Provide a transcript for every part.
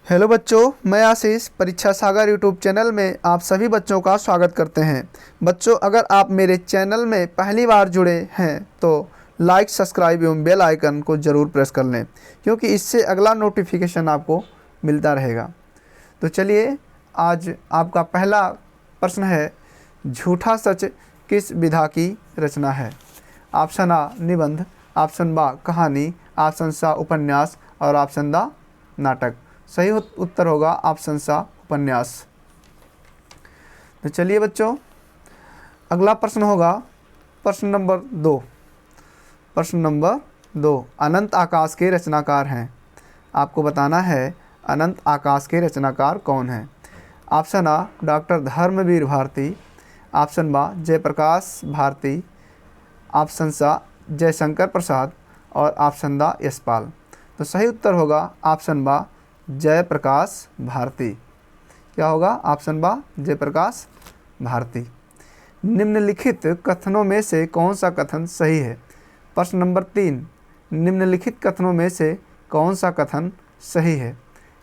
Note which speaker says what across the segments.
Speaker 1: Hello बच्चों, मैं आशीष परीक्षा सागर यूट्यूब चैनल में आप सभी बच्चों का स्वागत करते हैं। बच्चों, अगर आप मेरे चैनल में पहली बार जुड़े हैं तो लाइक, सब्सक्राइब एवं बेल आइकन को ज़रूर प्रेस कर लें, क्योंकि इससे अगला नोटिफिकेशन आपको मिलता रहेगा। तो चलिए, आज आपका पहला प्रश्न है, झूठा सच किस विधा की रचना है? ऑप्शन आ निबंध, ऑप्शन बा कहानी, ऑप्शन सा उपन्यास और ऑप्शन दा नाटक। सही उत्तर होगा ऑप्शन सा उपन्यास। तो चलिए बच्चों, अगला प्रश्न होगा प्रश्न नंबर 2। प्रश्न नंबर 2, अनंत आकाश के रचनाकार हैं। आपको बताना है अनंत आकाश के रचनाकार कौन हैं। ऑप्शन आ डॉक्टर धर्मवीर भारती, ऑप्शन बा जयप्रकाश भारती, ऑप्शन सा जयशंकर प्रसाद और ऑप्शन दा यशपाल। तो सही उत्तर होगा ऑप्शन बा जयप्रकाश भारती। क्या होगा? ऑप्शन बा जयप्रकाश भारती। निम्नलिखित कथनों में से कौन सा कथन सही है? प्रश्न नंबर 3, निम्नलिखित कथनों में से कौन सा कथन सही है?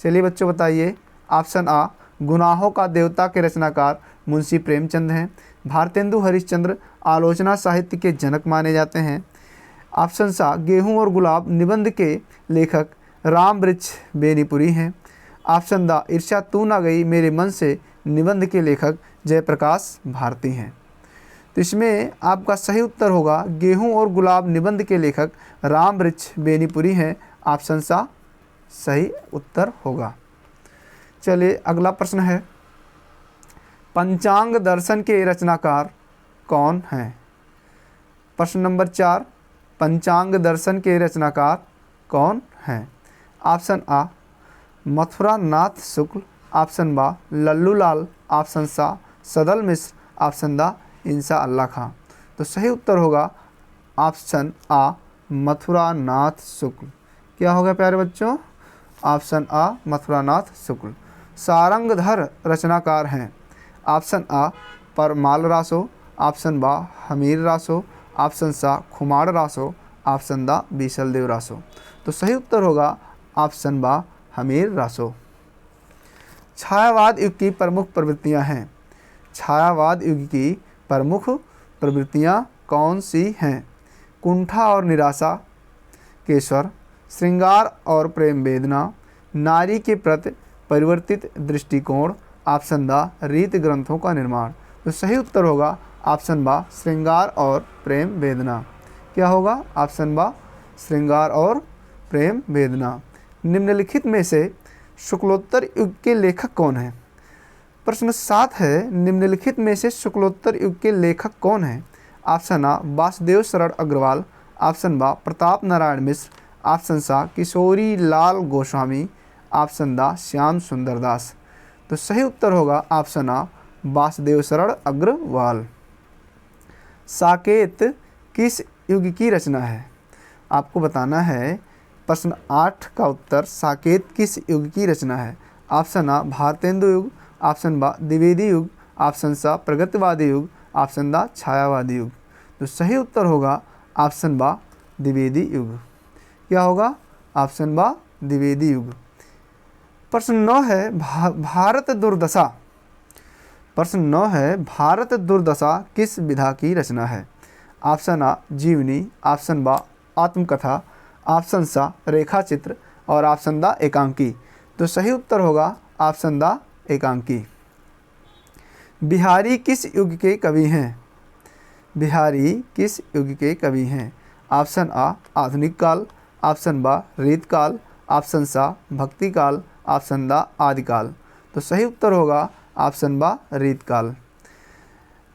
Speaker 1: चलिए बच्चों बताइए। ऑप्शन आ गुनाहों का देवता के रचनाकार मुंशी प्रेमचंद हैं। भारतेंदु हरिश्चंद्र आलोचना साहित्य के जनक माने जाते हैं। ऑप्शन सा गेहूं और गुलाब निबंध के लेखक राम वृक्ष बेनीपुरी हैं। ऑप्शन दा ईर्ष्या तू ना गई मेरे मन से निबंध के लेखक जयप्रकाश भारती हैं। तो इसमें आपका सही उत्तर होगा गेहूं और गुलाब निबंध के लेखक राम वृक्ष बेनीपुरी हैं। ऑप्शन सा सही उत्तर होगा। चलिए अगला प्रश्न है, पंचांग दर्शन के रचनाकार कौन हैं? प्रश्न नंबर 4, पंचांग दर्शन के रचनाकार कौन हैं? ऑप्शन आ मथुरा नाथ शुक्ल, ऑप्शन बा लल्लू लाल, ऑप्शन सा सदल मिश्र, ऑप्शन दा इंसा अल्लाह खां। तो सही उत्तर होगा ऑप्शन आ मथुरा नाथ शुक्ल। क्या होगा प्यारे बच्चों? ऑप्शन आ मथुरा नाथ शुक्ल। सारंगधर रचनाकार हैं। ऑप्शन आ परमाल रासो, ऑप्शन बा हमीर रासो, ऑप्शन सा खुमाड़ रासो, ऑप्शन दा बीसल देव रासो। तो सही उत्तर होगा ऑप्शन बा हमीर रासो। छायावाद युग की प्रमुख प्रवृत्तियां हैं। छायावाद युग की प्रमुख प्रवृत्तियां कौन सी हैं? कुंठा और निराशा के स्वर, श्रृंगार और प्रेम वेदना, नारी के प्रति परिवर्तित दृष्टिकोण, ऑप्शन दा रीत ग्रंथों का निर्माण। तो सही उत्तर होगा ऑप्शन बा श्रृंगार और प्रेम वेदना। क्या होगा? ऑप्शन बा श्रृंगार और प्रेम वेदना। निम्नलिखित में से शुक्लोत्तर युग के लेखक कौन हैं? प्रश्न 7 है, निम्नलिखित में से शुक्लोत्तर युग के लेखक कौन हैं? ऑप्शन आ वासुदेव शरण अग्रवाल, ऑप्शन बा प्रताप नारायण मिश्र, ऑप्शन सा किशोरी लाल गोस्वामी, ऑप्शन दा श्याम सुंदर दास। तो सही उत्तर होगा ऑप्शन आ वासुदेव शरण अग्रवाल। साकेत किस युग की रचना है? आपको बताना है प्रश्न 8 का उत्तर, साकेत किस युग की रचना है? ऑप्शन आ भारतेंदु युग, ऑप्शन बा द्विवेदी युग, ऑप्शन सा प्रगतिवादी युग, ऑप्शन दा छायावादी युग। तो सही उत्तर होगा ऑप्शन बा द्विवेदी युग। क्या होगा? ऑप्शन बा द्विवेदी युग। प्रश्न 9 है, भारत दुर्दशा। प्रश्न 9 है, भारत दुर्दशा किस विधा की रचना है? ऑप्शन आ जीवनी, ऑप्शन बा आत्मकथा, ऑप्शन सा रेखा चित्र और ऑप्शन दा एकांकी। तो सही उत्तर होगा ऑप्शन दा एकांकी। बिहारी किस युग के कवि हैं? बिहारी किस युग के कवि हैं? ऑप्शन आ आधुनिक काल, ऑप्शन बा रीतकाल, ऑप्शन सा भक्ति काल, ऑप्शन दा आदिकाल। तो सही उत्तर होगा ऑप्शन बा रीतकाल।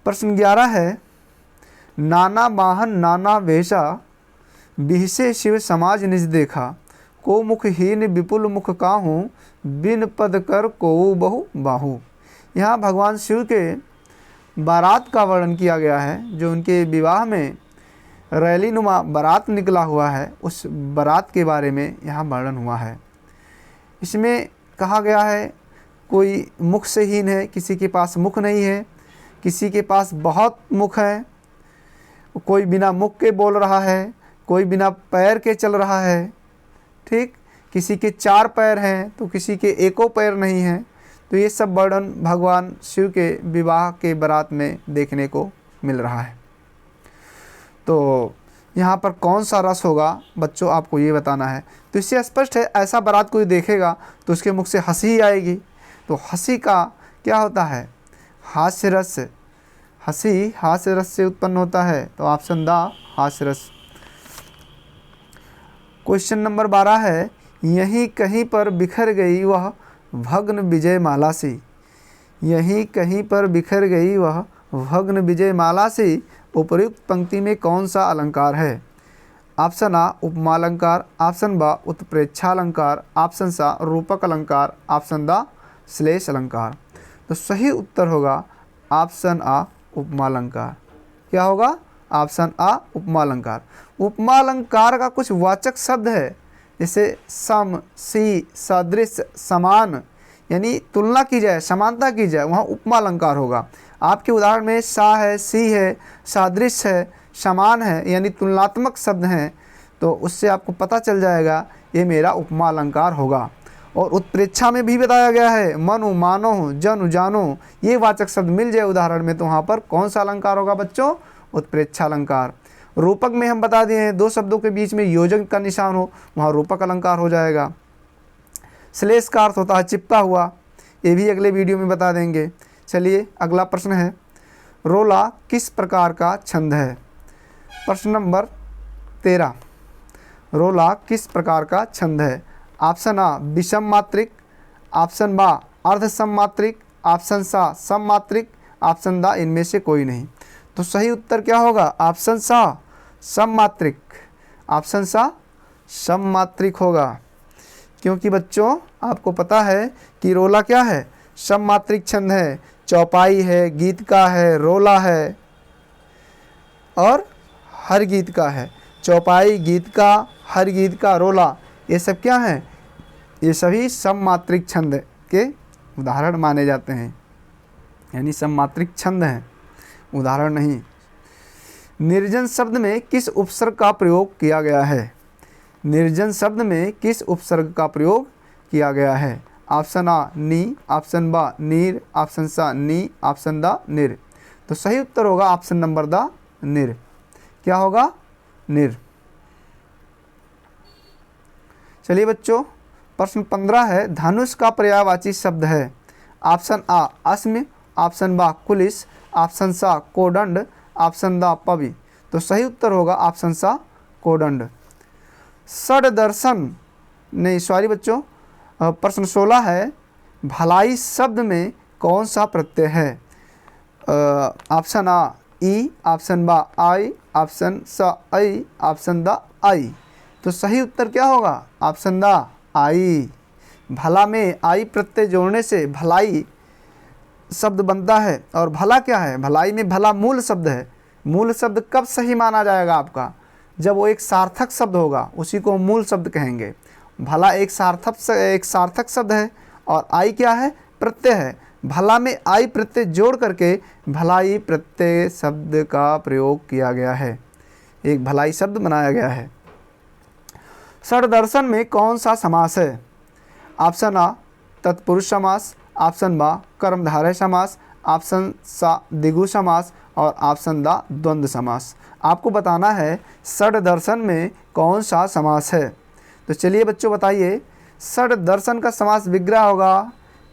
Speaker 1: प्रश्न 11 है, नाना वाहन नाना वेशा, बिहसे शिव समाज निज देखा, को मुखहीन विपुल मुख काहू, बिन पद कर को बहु बाहू। यहाँ भगवान शिव के बारात का वर्णन किया गया है, जो उनके विवाह में रैली नुमा बारात निकला हुआ है, उस बारात के बारे में यहाँ वर्णन हुआ है। इसमें कहा गया है कोई मुख से हीन है, किसी के पास मुख नहीं है, किसी के पास बहुत मुख है, कोई बिना मुख के बोल रहा है, कोई बिना पैर के चल रहा है, ठीक। किसी के 4 पैर हैं तो किसी के एको पैर नहीं हैं। तो ये सब वर्णन भगवान शिव के विवाह के बारात में देखने को मिल रहा है। तो यहाँ पर कौन सा रस होगा बच्चों, आपको ये बताना है। तो इससे स्पष्ट है, ऐसा बारात कोई देखेगा तो उसके मुख से हंसी ही आएगी। तो हंसी का क्या होता है? हास्य रस। हंसी हास्य रस से उत्पन्न होता है। तो ऑप्शन द हास्य रस। क्वेश्चन नंबर 12 है, यहीं कहीं पर बिखर गई वह भग्न विजय माला सी। यहीं कहीं पर बिखर गई वह भग्न विजय माला सी उपर्युक्त पंक्ति में कौन सा अलंकार है? ऑप्शन आ उपमा अलंकार, ऑप्शन ब उत्प्रेक्षा अलंकार, ऑप्शन सा रूपक अलंकार, ऑप्शन द श्लेष अलंकार। तो सही उत्तर होगा ऑप्शन आ उपमा अलंकार। क्या होगा? ऑप्शन आ उपमा अलंकार। उपमा अलंकार का कुछ वाचक शब्द है, जैसे सम, सी, सदृश, समान, यानी तुलना की जाए, समानता की जाए, वहाँ उपमा अलंकार होगा। आपके उदाहरण में सा है, सी है, सादृश है, समान है, यानी तुलनात्मक शब्द हैं। तो उससे आपको पता चल जाएगा ये मेरा उपमा अलंकार होगा। और उत्प्रेक्षा में भी बताया गया है, मनु, मानो, जनु, जानो, ये वाचक शब्द मिल जाए उदाहरण में, तो वहाँ पर कौन सा अलंकार होगा बच्चों? उत्प्रेक्षा अलंकार। रूपक में हम बता दिए हैं, दो शब्दों के बीच में योजक का निशान हो, वहाँ रूपक अलंकार हो जाएगा। श्लेष का अर्थ होता है चिपका हुआ, ये भी अगले वीडियो में बता देंगे। चलिए अगला प्रश्न है, रोला किस प्रकार का छंद है? प्रश्न नंबर 13, रोला किस प्रकार का छंद है? ऑप्शन आ विषम मात्रिक, ऑप्शन बा अर्ध सममात्रिक, ऑप्शन सा सममात्रिक, ऑप्शन द इनमें से कोई नहीं। तो सही उत्तर क्या होगा? ऑप्शन सा सममात्रिक। ऑप्शन सा सममात्रिक होगा, क्योंकि बच्चों आपको पता है कि रोला क्या है? सममात्रिक छंद है। चौपाई है, गीत का है, रोला है और हर गीत का है। चौपाई, गीत का, हर गीत का, रोला, ये सब क्या है? ये सभी सममात्रिक छंद के उदाहरण माने जाते हैं, यानी सममात्रिक छंद हैं, उदाहरण नहीं। निर्जन शब्द में किस उपसर्ग का प्रयोग किया गया है? निर्जन शब्द में किस उपसर्ग का प्रयोग किया गया है? ऑप्शन आ नी, ऑप्शन बा नीर, ऑप्शन सा नी, ऑप्शन द निर। तो सही उत्तर होगा ऑप्शन नंबर द निर। क्या होगा? निर। चलिए बच्चों, प्रश्न 15 है, धनुष का पर्यायवाची शब्द है। ऑप्शन आ अस्म, ऑप्शन बा कुलिस, ऑप्शन सा कोदंड, ऑप्शन द पवि। तो सही उत्तर होगा ऑप्शन सा कोदंड। षड दर्शन नहीं, सॉरी बच्चों, प्रश्न 16 है, भलाई शब्द में कौन सा प्रत्यय है? ऑप्शन आ ई, ऑप्शन बा आई, ऑप्शन सा आई, ऑप्शन द आई। तो सही उत्तर क्या होगा? ऑप्शन द आई। भला में आई प्रत्यय जोड़ने से भलाई शब्द बनता है। और भला क्या है? भलाई में भला मूल शब्द है। मूल शब्द कब सही माना जाएगा आपका? जब वो एक सार्थक शब्द होगा, उसी को मूल शब्द कहेंगे। भला एक सार्थक शब्द है और आई क्या है? प्रत्यय है। भला में आई प्रत्यय जोड़ करके भलाई प्रत्यय शब्द का प्रयोग किया गया है, एक भलाई शब्द बनाया गया है। षड दर्शन में कौन सा समास है? ऑप्शन आ तत्पुरुष समास, ऑप्शन बा कर्मधारय समास, ऑप्शन सा द्विगु समास और ऑप्शन द द्वंद्व समास। आपको बताना है षड दर्शन में कौन सा समास है। तो चलिए बच्चों बताइए, षड दर्शन का समास विग्रह होगा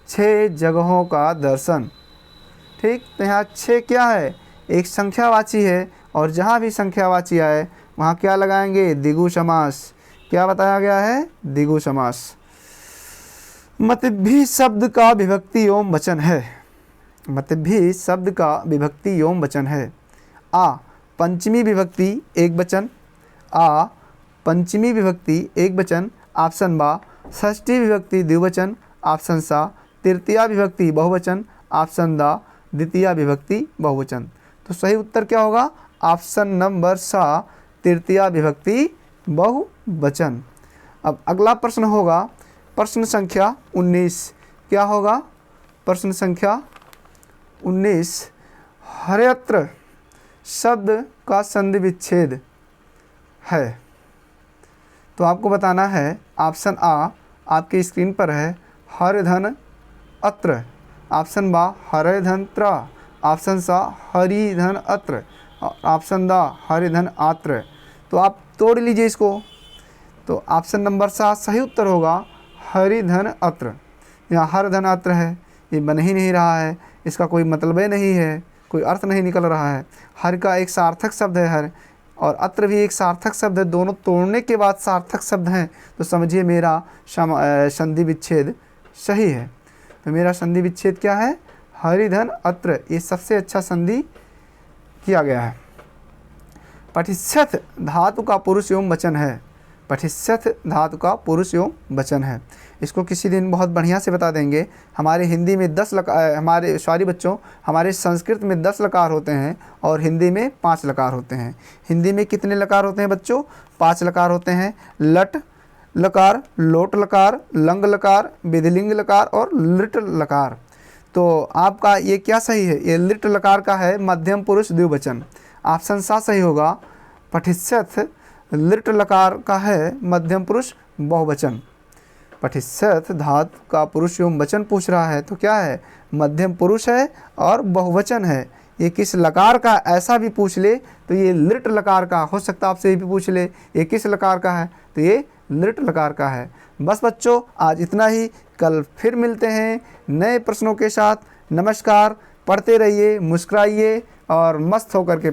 Speaker 1: 6 जगहों का दर्शन। ठीक, तो यहाँ 6 क्या है? एक संख्यावाची है, और जहाँ भी संख्यावाची आए वहाँ क्या लगाएंगे? द्विगु समास। क्या बताया गया है? द्विगु समास। मतभी शब्द का विभक्ति एवं वचन है। मतभी शब्द का विभक्ति एवं वचन है। आ पंचमी विभक्ति एक वचन, आ पंचमी विभक्ति एक वचन, ऑप्शन बा षष्ठी विभक्ति द्विवचन, ऑप्शन सा तृतीया विभक्ति बहुवचन, ऑप्शन द द्वितीया विभक्ति बहुवचन। तो सही उत्तर क्या होगा? ऑप्शन नंबर सा तृतीया विभक्ति बहुवचन। अब अगला प्रश्न होगा प्रश्न संख्या 19। क्या होगा? प्रश्न संख्या 19, हर्यत्र शब्द का संधि विच्छेद है। तो आपको बताना है ऑप्शन आ आपकी स्क्रीन पर है हरिधन अत्र, ऑप्शन बा हरिधन त्र, ऑप्शन सा हरिधन अत्र, ऑप्शन द हरिधन आत्र। तो आप तोड़ लीजिए इसको। तो ऑप्शन नंबर सा सही उत्तर होगा हरिधन अत्र। यहाँ हरिधन अत्र है, ये बन ही नहीं रहा है, इसका कोई मतलब ही नहीं है, कोई अर्थ नहीं निकल रहा है। हर का एक सार्थक शब्द है हर, और अत्र भी एक सार्थक शब्द है, दोनों तोड़ने के बाद सार्थक शब्द हैं। तो समझिए मेरा संधि विच्छेद सही है। तो मेरा संधि विच्छेद क्या है? हरिधन अत्र। ये सबसे अच्छा संधि किया गया है। पठिष्यथ धातु का पुरुष एवं वचन है। पठिष्यथ धातु का पुरुष एवं वचन है। इसको किसी दिन बहुत बढ़िया से बता देंगे। हमारे हिंदी में 10 लकार, हमारे संस्कृत में 10 लकार होते हैं और हिंदी में 5 लकार होते हैं। हिंदी में कितने लकार होते हैं बच्चों? 5 लकार होते हैं। लट लकार, लोट लकार, लंग लकार, विधिलिंग लकार और लिट लकार। तो आपका ये क्या सही है? ये लिट लकार का है मध्यम पुरुष द्विवचन। ऑप्शन सा सही होगा। पठिष्यथ लिट लकार का है मध्यम पुरुष बहुवचन। पठिष्यथ धातु का पुरुष एवं वचन पूछ रहा है, तो क्या है? मध्यम पुरुष है और बहुवचन है। ये किस लकार का, ऐसा भी पूछ ले तो ये लिट लकार का हो सकता है, आपसे ये भी पूछ ले ये किस लकार का है, तो ये लिट लकार का है। बस बच्चों आज इतना ही। कल फिर मिलते हैं नए प्रश्नों के साथ। नमस्कार। पढ़ते रहिए, मुस्कुराइए और मस्त होकर के